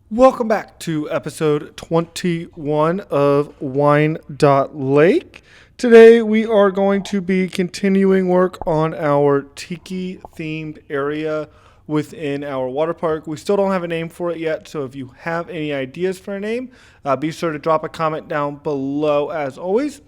Welcome back to episode 21 of Wyandot Lake. Today we are going to be continuing work on our tiki themed area within our water park. We still don't have a name for it yet, so if you have any ideas for a name, be sure to drop a comment down below as always.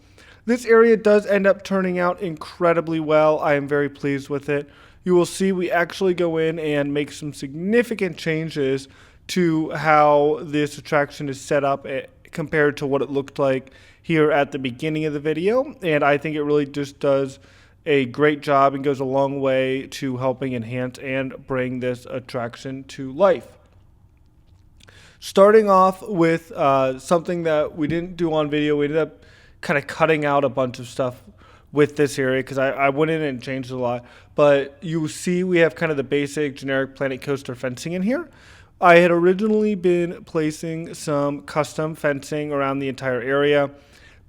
This area does end up turning out incredibly well. I am very pleased with it. You will see we actually go in and make some significant changes to how this attraction is set up compared to what it looked like here at the beginning of the video. And I think it really just does a great job and goes a long way to helping enhance and bring this attraction to life. Starting off with something that we didn't do on video, we ended up kind of cutting out a bunch of stuff with this area because I went in and changed a lot. But you see we have kind of the basic generic Planet Coaster fencing in here. I had originally been placing some custom fencing around the entire area,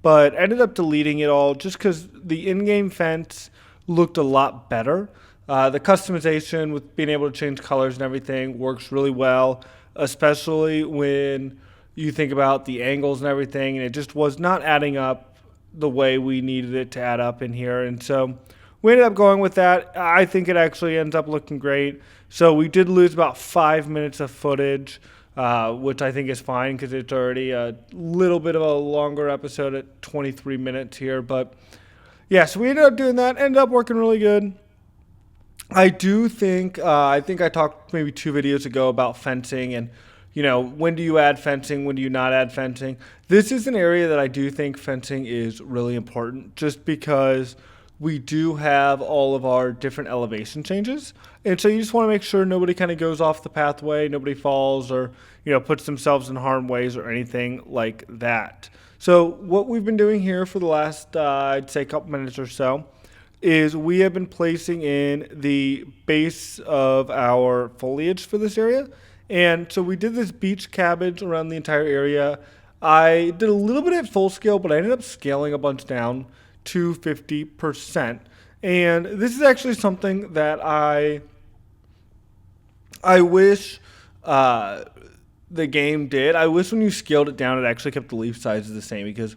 but ended up deleting it all just because the in-game fence looked a lot better. The customization with being able to change colors and everything works really well, especially when you think about the angles and everything, and it just was not adding up the way we needed it to add up in here. And so we ended up going with that. I think it actually ends up looking great. So we did lose about 5 minutes of footage, which I think is fine because it's already a little bit of a longer episode at 23 minutes here. But yeah, so we ended up doing that. Ended up working really good. I do think, I talked maybe 2 videos ago about fencing and, when do you add fencing, when do you not add fencing? This is an area that I do think fencing is really important just because we do have all of our different elevation changes. And so you just want to make sure nobody kind of goes off the pathway, nobody falls or, puts themselves in harm's ways or anything like that. So what we've been doing here for the last, I'd say a couple minutes or so, is we have been placing in the base of our foliage for this area. And so we did this beach cabbage around the entire area. I did a little bit at full scale, but I ended up scaling a bunch down to 50%. And this is actually something that I wish the game did. I wish when you scaled it down, it actually kept the leaf sizes the same because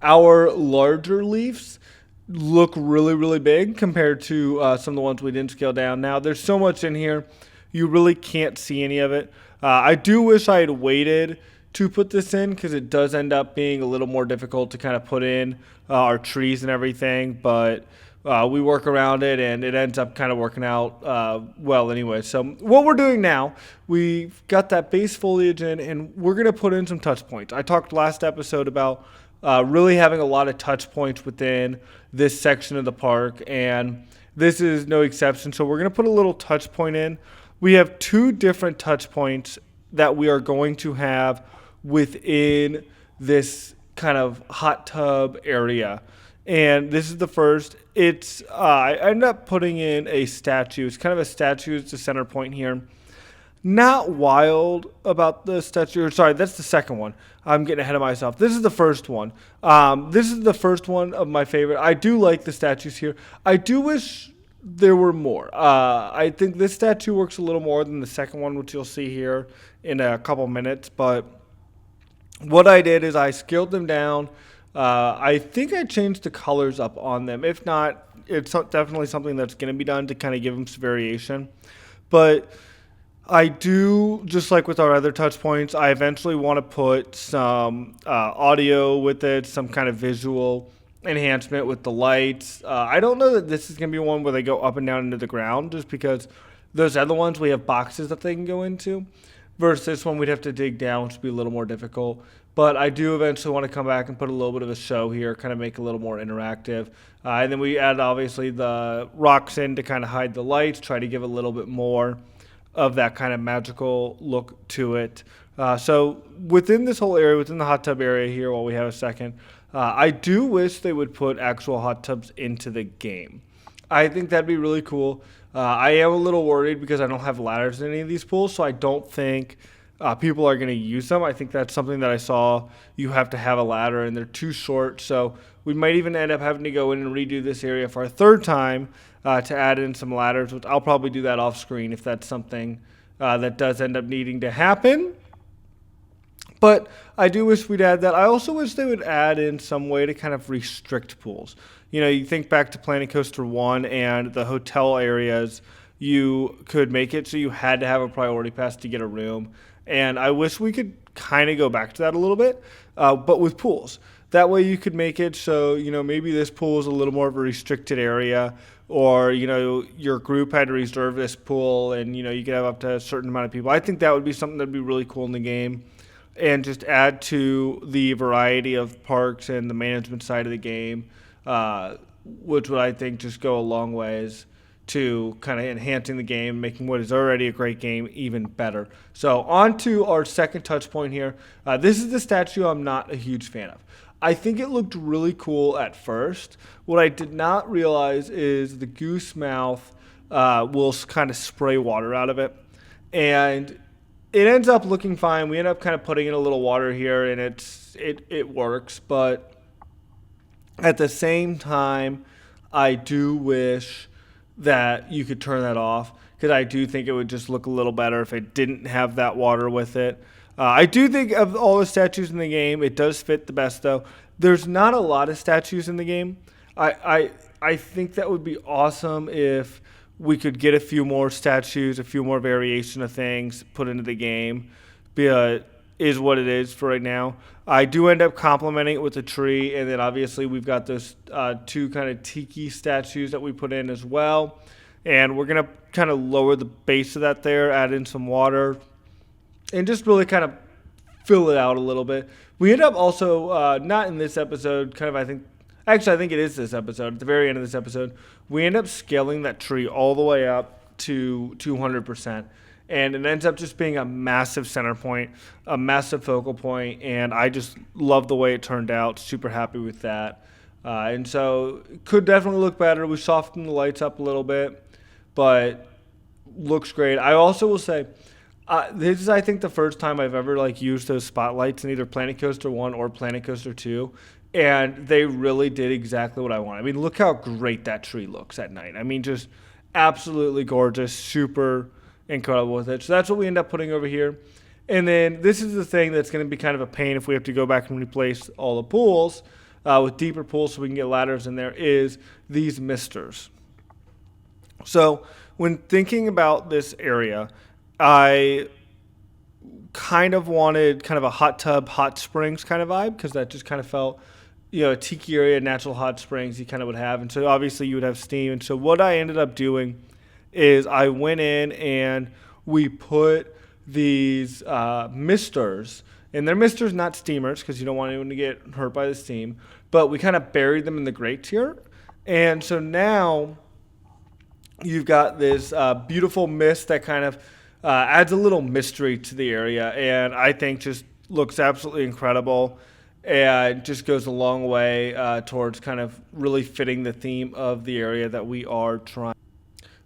our larger leaves look really, really big compared to some of the ones we didn't scale down. Now, there's so much in here, you really can't see any of it. I do wish I had waited to put this in because it does end up being a little more difficult to kind of put in our trees and everything, but we work around it and it ends up kind of working out well anyway. So what we're doing now, we've got that base foliage in and we're going to put in some touch points. I talked last episode about really having a lot of touch points within this section of the park, and this is no exception. So we're going to put a little touch point in. We have 2 different touch points that we are going to have within this kind of hot tub area. And this is the first. It's I ended up putting in a statue. It's kind of a statue. It's the center point here. Not wild about the statue. Sorry, that's the second one. I'm getting ahead of myself. This is the first one. This is the first one of my favorite. I do like the statues here. I do wish there were more. I think this statue works a little more than the second one, which you'll see here in a couple minutes. But what I did is I scaled them down. I think I changed the colors up on them. If not, it's definitely something that's going to be done to kind of give them some variation. But I do, just like with our other touch points, I eventually want to put some audio with it, some kind of visual enhancement with the lights. I don't know that this is going to be one where they go up and down into the ground just because those other ones we have boxes that they can go into. Versus this one, we'd have to dig down, which would be a little more difficult. But I do eventually want to come back and put a little bit of a show here, kind of make it a little more interactive. And then we add, obviously, the rocks in to kind of hide the lights, try to give a little bit more of that kind of magical look to it. So within this whole area, within the hot tub area here, while we have a second, I do wish they would put actual hot tubs into the game. I think that'd be really cool. I am a little worried because I don't have ladders in any of these pools, so I don't think people are going to use them. I think that's something that I saw. You have to have a ladder, and they're too short. So we might even end up having to go in and redo this area for a third time to add in some ladders, which I'll probably do that off screen if that's something that does end up needing to happen. But I do wish we'd add that. I also wish they would add in some way to kind of restrict pools. You think back to Planet Coaster 1 and the hotel areas, you could make it so you had to have a priority pass to get a room. And I wish we could kind of go back to that a little bit, but with pools. That way you could make it so, maybe this pool is a little more of a restricted area, or, your group had to reserve this pool and, you could have up to a certain amount of people. I think that would be something that would be really cool in the game and just add to the variety of parks and the management side of the game, which would, I think, just go a long ways to kind of enhancing the game, making what is already a great game even better. So on to our second touch point here. This is the statue I'm not a huge fan of. I think it looked really cool at first. What I did not realize is the goose mouth will kind of spray water out of it. And it ends up looking fine. We end up kind of putting in a little water here, and it works. But at the same time, I do wish that you could turn that off, because I do think it would just look a little better if it didn't have that water with it. I do think of all the statues in the game, it does fit the best, though. There's not a lot of statues in the game. I think that would be awesome if we could get a few more statues, a few more variation of things put into the game. But is what it is for right now. I do end up complementing it with a tree, and then obviously we've got those two kind of tiki statues that we put in as well. And we're going to kind of lower the base of that there, add in some water, and just really kind of fill it out a little bit. We end up also, not in this episode, I think it is this episode, at the very end of this episode, we end up scaling that tree all the way up to 200%. And it ends up just being a massive center point, a massive focal point, and I just love the way it turned out. Super happy with that. And so it could definitely look better. We softened the lights up a little bit, but looks great. I also will say, this is, I think, the first time I've ever used those spotlights in either Planet Coaster 1 or Planet Coaster 2, and they really did exactly what I want. I mean, look how great that tree looks at night. I mean, just absolutely gorgeous, super incredible with it. So that's what we end up putting over here. And then this is the thing that's going to be kind of a pain if we have to go back and replace all the pools with deeper pools so we can get ladders in there, is these misters. So when thinking about this area, I kind of wanted kind of a hot tub, hot springs kind of vibe, because that just kind of felt, a tiki area, natural hot springs you kind of would have. And so obviously you would have steam. And so what I ended up doing is I went in and we put these misters, and they're misters, not steamers, because you don't want anyone to get hurt by the steam, but we kind of buried them in the grates here. And so now you've got this beautiful mist that kind of adds a little mystery to the area, and I think just looks absolutely incredible and just goes a long way towards kind of really fitting the theme of the area that we are trying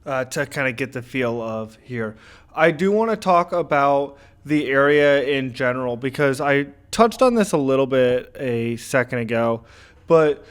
to kind of get the feel of here. I do want to talk about the area in general, because I touched on this a little bit a second ago, but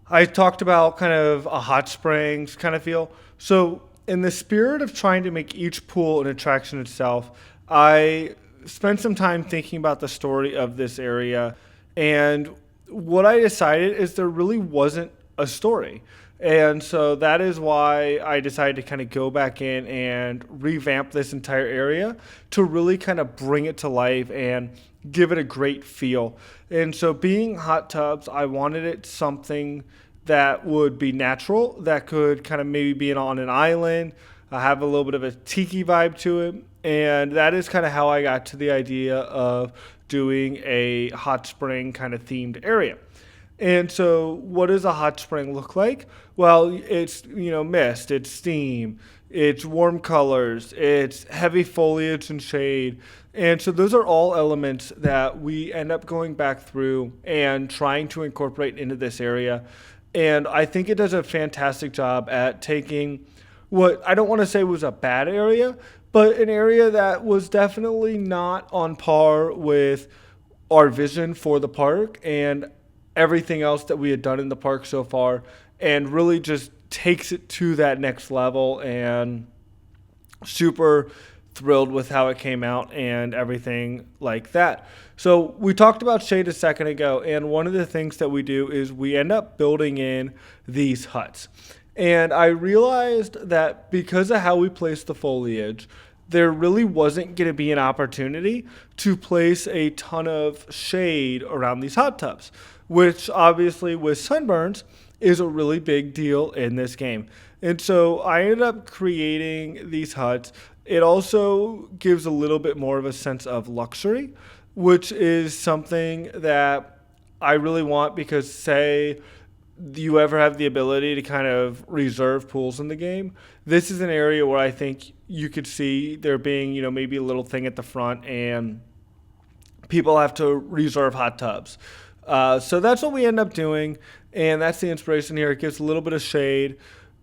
I talked about kind of a hot springs kind of feel. So in the spirit of trying to make each pool an attraction itself, I spent some time thinking about the story of this area, and what I decided is there really wasn't a story. And so that is why I decided to kind of go back in and revamp this entire area to really kind of bring it to life and give it a great feel. And so being hot tubs, I wanted it something that would be natural, that could kind of maybe be on an island, have a little bit of a tiki vibe to it. And that is kind of how I got to the idea of doing a hot spring kind of themed area. And so what does a hot spring look like? Well, it's, mist, it's steam, it's warm colors, it's heavy foliage and shade. And so those are all elements that we end up going back through and trying to incorporate into this area. And I think it does a fantastic job at taking what I don't want to say was a bad area, but an area that was definitely not on par with our vision for the park and everything else that we had done in the park so far, and really just takes it to that next level and super thrilled with how it came out and everything like that. So we talked about shade a second ago, and one of the things that we do is we end up building in these huts. And I realized that because of how we place the foliage, there really wasn't going to be an opportunity to place a ton of shade around these hot tubs, which obviously with sunburns is a really big deal in this game. And so I ended up creating these huts. It also gives a little bit more of a sense of luxury, which is something that I really want because, say, you ever have the ability to kind of reserve pools in the game, this is an area where I think you could see there being, maybe a little thing at the front and people have to reserve hot tubs. So that's what we end up doing, and that's the inspiration here. It gives a little bit of shade.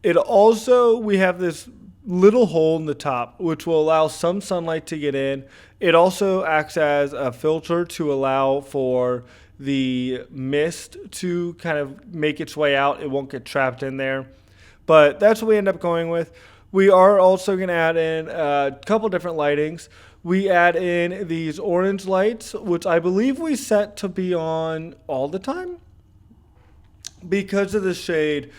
It also, we have this little hole in the top, which will allow some sunlight to get in. It also acts as a filter to allow for the mist to kind of make its way out. It won't get trapped in there. But that's what we end up going with. We are also going to add in a couple different lightings. We add in these orange lights, which I believe we set to be on all the time because of the shade.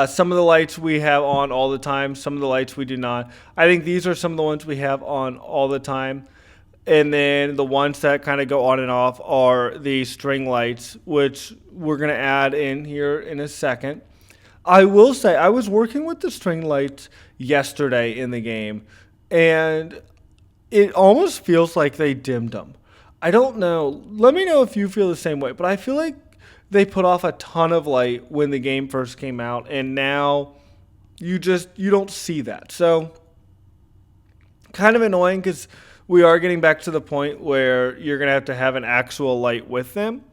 Some of the lights we have on all the time, some of the lights we do not. I think these are some of the ones we have on all the time. And then the ones that kind of go on and off are the string lights, which we're going to add in here in a second. I will say, I was working with the string lights yesterday in the game, and it almost feels like they dimmed them. I don't know. Let me know if you feel the same way, but I feel like they put off a ton of light when the game first came out, and now you don't see that. So kind of annoying because we are getting back to the point where you're going to have an actual light with them.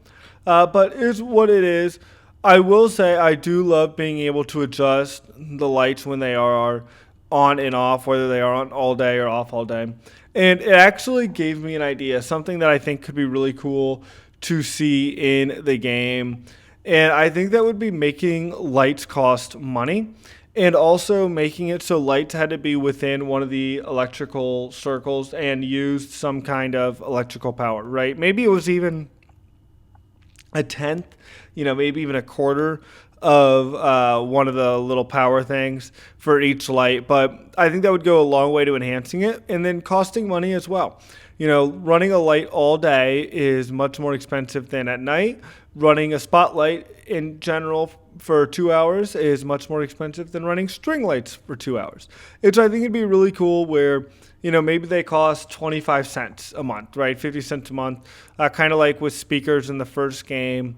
But it's what it is. I will say I do love being able to adjust the lights when they are on and off, whether they are on all day or off all day. And it actually gave me an idea, something that I think could be really cool to see in the game. And I think that would be making lights cost money and also making it so lights had to be within one of the electrical circles and used some kind of electrical power, right? Maybe it was even a tenth, maybe even a quarter of one of the little power things for each light. But I think that would go a long way to enhancing it and then costing money as well. Running a light all day is much more expensive than at night. Running a spotlight in general for 2 hours is much more expensive than running string lights for 2 hours. I think it'd be really cool where, maybe they cost 25 cents a month, right? 50 cents a month, kind of like with speakers in the first game.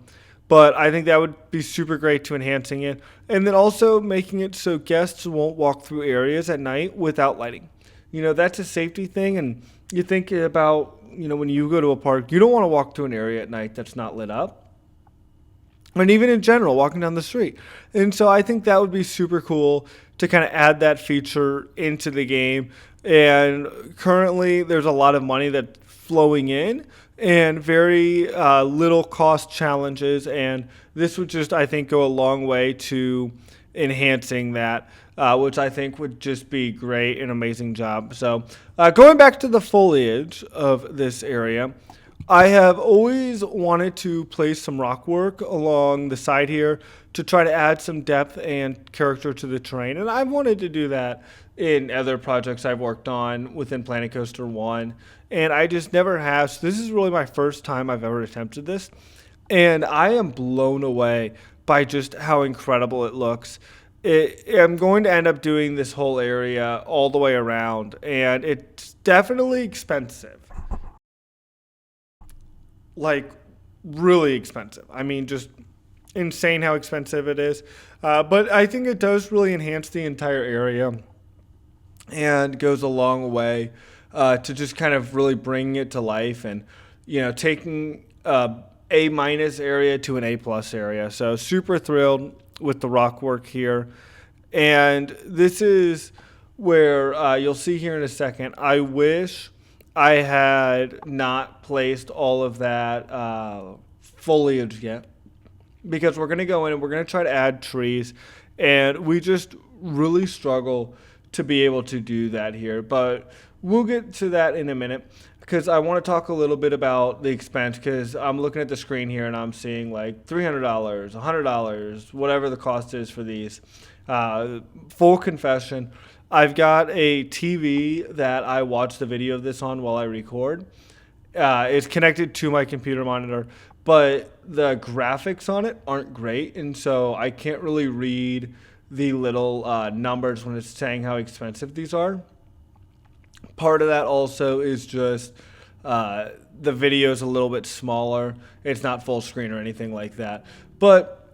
But I think that would be super great to enhancing it. And then also making it so guests won't walk through areas at night without lighting. That's a safety thing. And you think about, when you go to a park, you don't want to walk through an area at night that's not lit up. And even in general, walking down the street. And so I think that would be super cool to kind of add that feature into the game. And currently, there's a lot of money that's flowing in and very little cost challenges. And this would just, I think, go a long way to enhancing that, which I think would just be great, an amazing job. So going back to the foliage of this area, I have always wanted to place some rock work along the side here to try to add some depth and character to the terrain. And I've wanted to do that in other projects I've worked on within Planet Coaster 1. And I just never have. So this is really my first time I've ever attempted this. And I am blown away by just how incredible it looks. I'm going to end up doing this whole area all the way around. And it's definitely expensive. Like, really expensive. I mean, just insane how expensive it is. But I think it does really enhance the entire area and goes a long way to just kind of really bringing it to life and, taking A minus area to an A plus area. So super thrilled with the rock work here. And this is where you'll see here in a second, I wish I had not placed all of that foliage yet, because we're going to go in and we're going to try to add trees, and we just really struggle to be able to do that here. But we'll get to that in a minute because I want to talk a little bit about the expense because I'm looking at the screen here and I'm seeing like $300, $100, whatever the cost is for these. Full confession, I've got a TV that I watch the video of this on while I record. It's connected to my computer monitor, but the graphics on it aren't great, and so I can't really read the little numbers when it's saying how expensive these are. Part of that also is just the video is a little bit smaller. It's not full screen or anything like that. But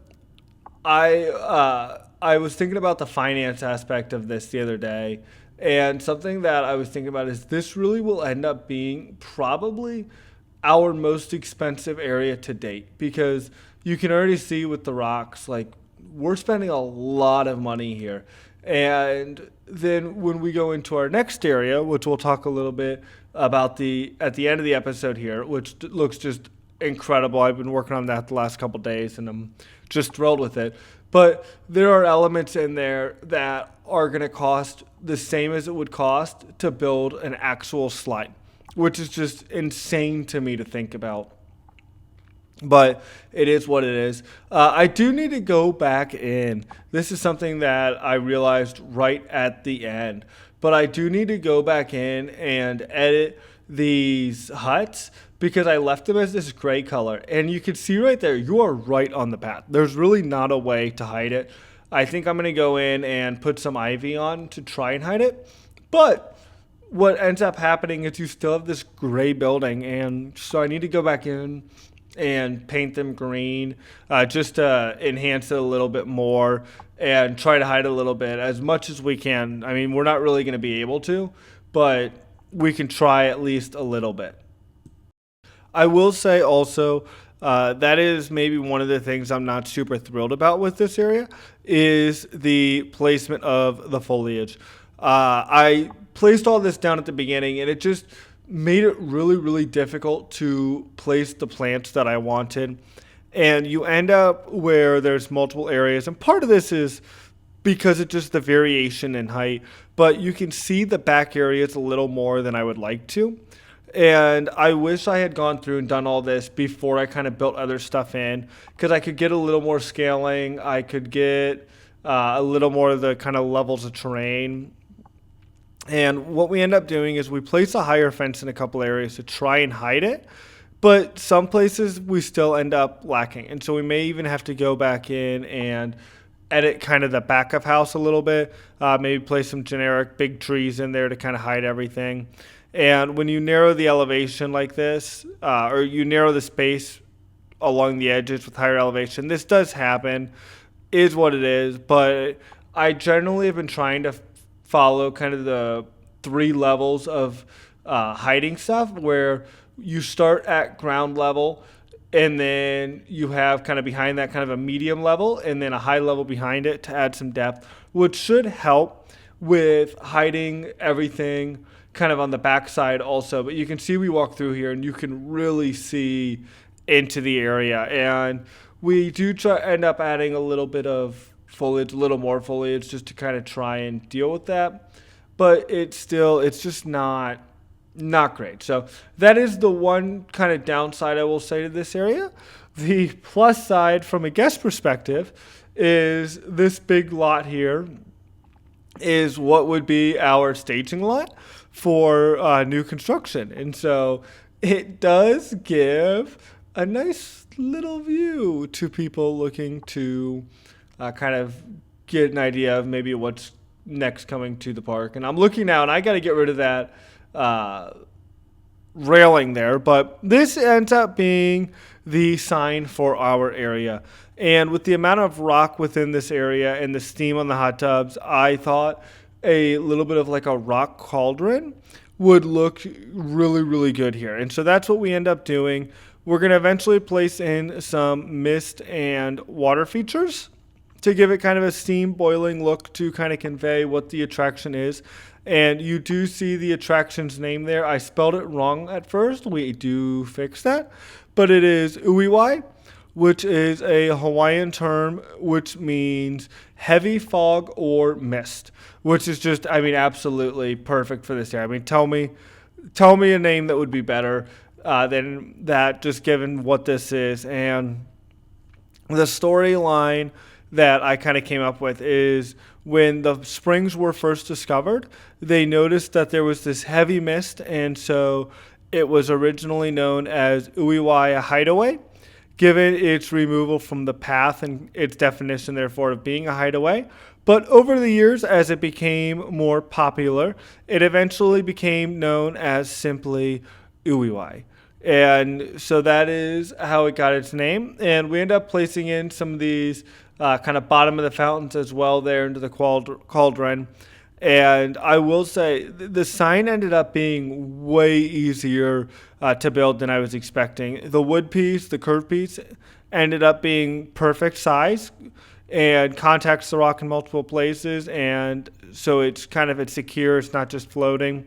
I was thinking about the finance aspect of this the other day, and something that I was thinking about is this really will end up being probably our most expensive area to date because you can already see with the rocks, like we're spending a lot of money here. And then when we go into our next area, which we'll talk a little bit about at the end of the episode here, which looks just incredible. I've been working on that the last couple of days and I'm just thrilled with it. But there are elements in there that are going to cost the same as it would cost to build an actual slide, which is just insane to me to think about. But it is what it is. I do need to go back in. This is something that I realized right at the end. But I do need to go back in and edit these huts because I left them as this gray color. And you can see right there, you are right on the path. There's really not a way to hide it. I think I'm going to go in and put some ivy on to try and hide it. But what ends up happening is you still have this gray building. And so I need to go back in and paint them green just to enhance it a little bit more and try to hide a little bit as much as we can. I mean, we're not really going to be able to, but we can try at least a little bit. I will say also that is maybe one of the things I'm not super thrilled about with this area is the placement of the foliage. I placed all this down at the beginning and it just made it really, really difficult to place the plants that I wanted. And you end up where there's multiple areas. And part of this is because it's just the variation in height. But you can see the back areas a little more than I would like to. And I wish I had gone through and done all this before I kind of built other stuff in. Because I could get a little more scaling. I could get a little more of the kind of levels of terrain. And what we end up doing is we place a higher fence in a couple areas to try and hide it. But some places we still end up lacking. And so we may even have to go back in and edit kind of the back of house a little bit. Maybe place some generic big trees in there to kind of hide everything. And when you narrow the elevation like this, or you narrow the space along the edges with higher elevation, this does happen, is what it is. But I generally have been trying to follow kind of the 3 levels of hiding stuff where you start at ground level and then you have kind of behind that kind of a medium level and then a high level behind it to add some depth, which should help with hiding everything kind of on the backside also. But you can see we walk through here and you can really see into the area. And we do end up adding a little bit of foliage, a little more foliage just to kind of try and deal with that. But it's just not great. So that is the one kind of downside I will say to this area. The plus side from a guest perspective is this big lot here is what would be our staging lot for new construction. And so it does give a nice little view to people looking to kind of get an idea of maybe what's next coming to the park. And I'm looking now, and I got to get rid of that railing there. But this ends up being the sign for our area. And with the amount of rock within this area and the steam on the hot tubs, I thought a little bit of like a rock cauldron would look really, really good here. And so that's what we end up doing. We're going to eventually place in some mist and water features to give it kind of a steam boiling look to kind of convey what the attraction is. And you do see the attraction's name there. I spelled it wrong at first. We do fix that. But it is Uiwai, which is a Hawaiian term which means heavy fog or mist, which is just, I mean, absolutely perfect for this area. I mean, tell me a name that would be better than that, just given what this is. And the storyline that I kind of came up with is when the springs were first discovered, they noticed that there was this heavy mist, and so it was originally known as Uiwai Hideaway, given its removal from the path and its definition, therefore, of being a hideaway. But over the years, as it became more popular, it eventually became known as simply Uiwai. And so that is how it got its name. And we end up placing in some of these kind of bottom of the fountains as well there into the cauldron. And I will say the sign ended up being way easier to build than I was expecting. The wood piece, the curved piece, ended up being perfect size and contacts the rock in multiple places. And so it's secure. It's not just floating.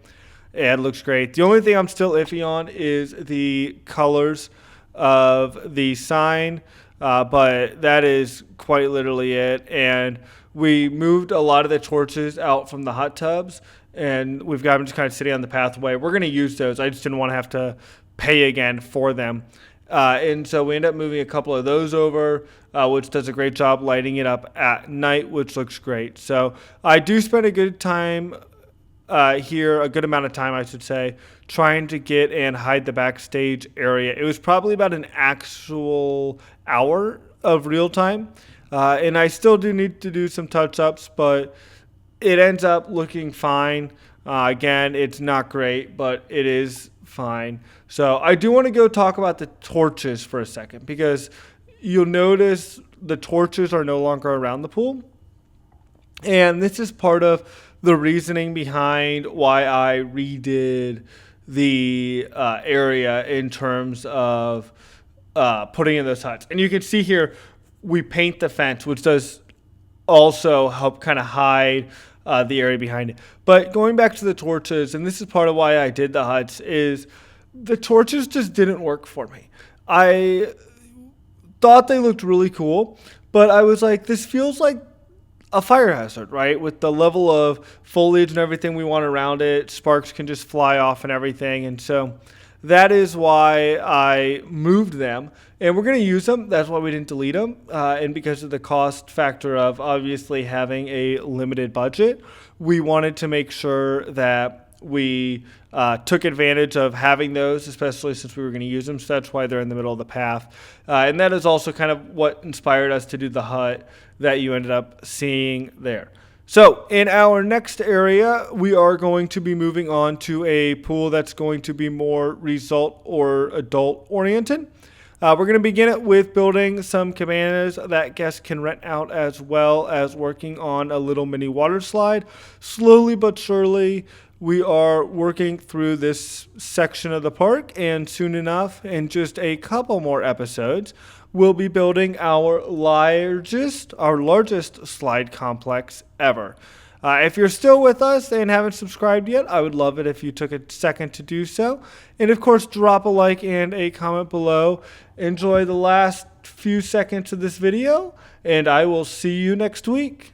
And it looks great. The only thing I'm still iffy on is the colors of the sign. But that is quite literally it. And we moved a lot of the torches out from the hot tubs, and we've got them just kind of sitting on the pathway. We're going to use those. I just didn't want to have to pay again for them. And so we end up moving a couple of those over, which does a great job lighting it up at night, which looks great. So I do spend a good time here, a good amount of time, I should say, trying to get and hide the backstage area. It was probably about an actual hour of real time. And I still do need to do some touch-ups, but it ends up looking fine. Again, it's not great, but it is fine. So I do want to go talk about the torches for a second, because you'll notice the torches are no longer around the pool. And this is part of the reasoning behind why I redid the area in terms of putting in those huts. And you can see here, we paint the fence, which does also help kind of hide the area behind it. But going back to the torches, and this is part of why I did the huts, is the torches just didn't work for me. I thought they looked really cool, but I was like, this feels like a fire hazard, right? With the level of foliage and everything we want around it, sparks can just fly off and everything. And so that is why I moved them. And we're going to use them. That's why we didn't delete them. And because of the cost factor of obviously having a limited budget, we wanted to make sure that we took advantage of having those, especially since we were going to use them. So that's why they're in the middle of the path. And that is also kind of what inspired us to do the hut that you ended up seeing there. So in our next area, we are going to be moving on to a pool that's going to be more result or adult oriented. We're going to begin it with building some cabanas that guests can rent out, as well as working on a little mini water slide. Slowly but surely, we are working through this section of the park, and soon enough, in just a couple more episodes, we'll be building our largest slide complex ever. If you're still with us and haven't subscribed yet, I would love it if you took a second to do so. And of course, drop a like and a comment below. Enjoy the last few seconds of this video, and I will see you next week.